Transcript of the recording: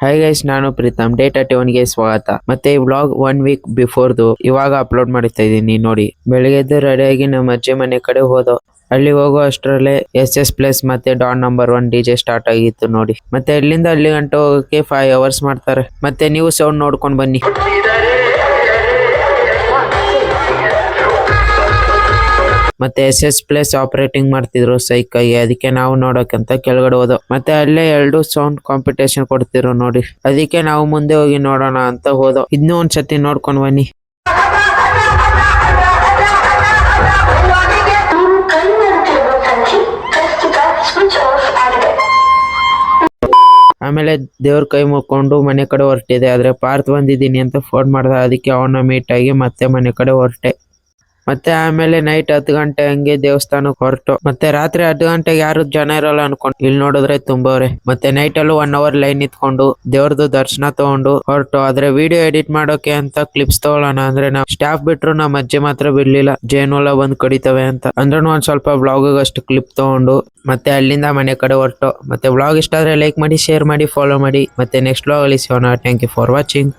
Hi guys, ನಾನು Preetham day 31ಗೆ ಸ್ವಾಗತ. ಮತ್ತೆ ಈ ವ್ಲಾಗ್ 1 ವೀಕ್ ಬಿಫೋರ್ದು ಇವಾಗ ಅಪ್ಲೋಡ್ ಮಾಡ್ತಾ ಇದೀನಿ ನೋಡಿ. ಬೆಳಿಗ್ಗೆ ರೆಡಿಯಾಗಿ ನಮ್ಮ ಅಜ್ಜಿ ಮನೆ ಕಡೆ ಹೋದೋ. ಅಲ್ಲಿ ಹೋಗೋ ಅಷ್ಟರಲ್ಲೇ SS ಪ್ಲಸ್ ಮತ್ತೆ ಡಾನ್ ನಂಬರ್ 1 DJ ಸ್ಟಾರ್ಟ್ ಆಗಿತ್ತು ನೋಡಿ. ಮತ್ತೆ ಅಲ್ಲಿಂದ ಅಲ್ಲಿ ಗಂಟ ಹೋಗಕ್ಕೆ 5 hours ಮಾಡ್ತಾರೆ. ಮತ್ತೆ ನೀವು ಸೌಂಡ್ ನೋಡ್ಕೊಂಡ್ ಬನ್ನಿ. ಮತ್ತೆ SS ಪ್ಲಸ್ ಆಪರೇಟಿಂಗ್ ಮಾಡ್ತಿದ್ರು ಸೈಕಾಗಿ. ಅದಕ್ಕೆ ನಾವು ನೋಡೋಕಂತ ಕೆಳಗಡೆ ಹೋದೋ. ಮತ್ತೆ ಅಲ್ಲೇ 2 ಸೌಂಡ್ ಕಾಂಪಿಟೇಷನ್ ಕೊಡ್ತಿದ್ರು ನೋಡಿ. ಅದಕ್ಕೆ ನಾವು ಮುಂದೆ ಹೋಗಿ ನೋಡೋಣ ಅಂತ ಹೋದೋ. ಇದನ್ನೂ ಒಂದ್ಸತಿ ನೋಡ್ಕೊಂಡ್ ಬನ್ನಿ. ಆಮೇಲೆ ದೇವ್ರ ಕೈ ಮುಕ್ಕೊಂಡು ಮನೆ ಕಡೆ ಹೊರಟಿದೆ. ಆದ್ರೆ ಪಾರ್ತ್ ಬಂದಿದ್ದೀನಿ ಅಂತ ಫೋನ್ ಮಾಡ್ದ. ಅದಕ್ಕೆ ಅವನ ಮೀಟ್ ಆಗಿ ಮತ್ತೆ ಮನೆ ಕಡೆ ಹೊರಟೆ. ಮತ್ತೆ ಆಮೇಲೆ ನೈಟ್ 10 ಗಂಟೆ ಹಂಗೆ ದೇವಸ್ಥಾನಕ್ಕೆ ಹೊರಟು. ಮತ್ತೆ ರಾತ್ರಿ 10 ಗಂಟೆಗೆ ಯಾರು ಜನ ಇರಲ್ಲ ಅನ್ಕೊಂಡು ಇಲ್ಲಿ ನೋಡಿದ್ರೆ ತುಂಬವ್ರೆ. ಮತ್ತೆ ನೈಟ್ ಅಲ್ಲೂ 1 hour ಲೈನ್ ನಿಂತ್ಕೊಂಡು ದೇವ್ರದ್ದು ದರ್ಶನ ತಗೊಂಡು ಹೊರಟು. ಆದ್ರೆ ವಿಡಿಯೋ ಎಡಿಟ್ ಮಾಡೋಕೆ ಅಂತ ಕ್ಲಿಪ್ಸ್ ತಗೊಳ್ಳೋಣ ಅಂದ್ರೆ ನಾವು ಸ್ಟಾಫ್ ಬಿಟ್ರು ನಮ್ಮ ಅಜ್ಜಿ ಮಾತ್ರ ಬಿಡ್ಲಿಲ್ಲ. ಜೇನುಲ್ಲ ಬಂದ್ ಕಡಿತವೆ ಅಂತ ಅಂದ್ರೂ ಒಂದ್ ಸ್ವಲ್ಪ ಬ್ಲಾಗ್ ಅಷ್ಟು ಕ್ಲಿಪ್ ತಗೊಂಡು ಮತ್ತೆ ಅಲ್ಲಿಂದ ಮನೆ ಕಡೆ ಹೊರಟು. ಮತ್ತೆ ಬ್ಲಾಗ್ ಇಷ್ಟ ಆದ್ರೆ ಲೈಕ್ ಮಾಡಿ, ಶೇರ್ ಮಾಡಿ, ಫಾಲೋ ಮಾಡಿ. ಮತ್ತೆ ನೆಕ್ಸ್ಟ್ ಬ್ಲಾಗ್ ಅಲ್ಲಿ ಸಿಗೋಣ. Thank you for watching.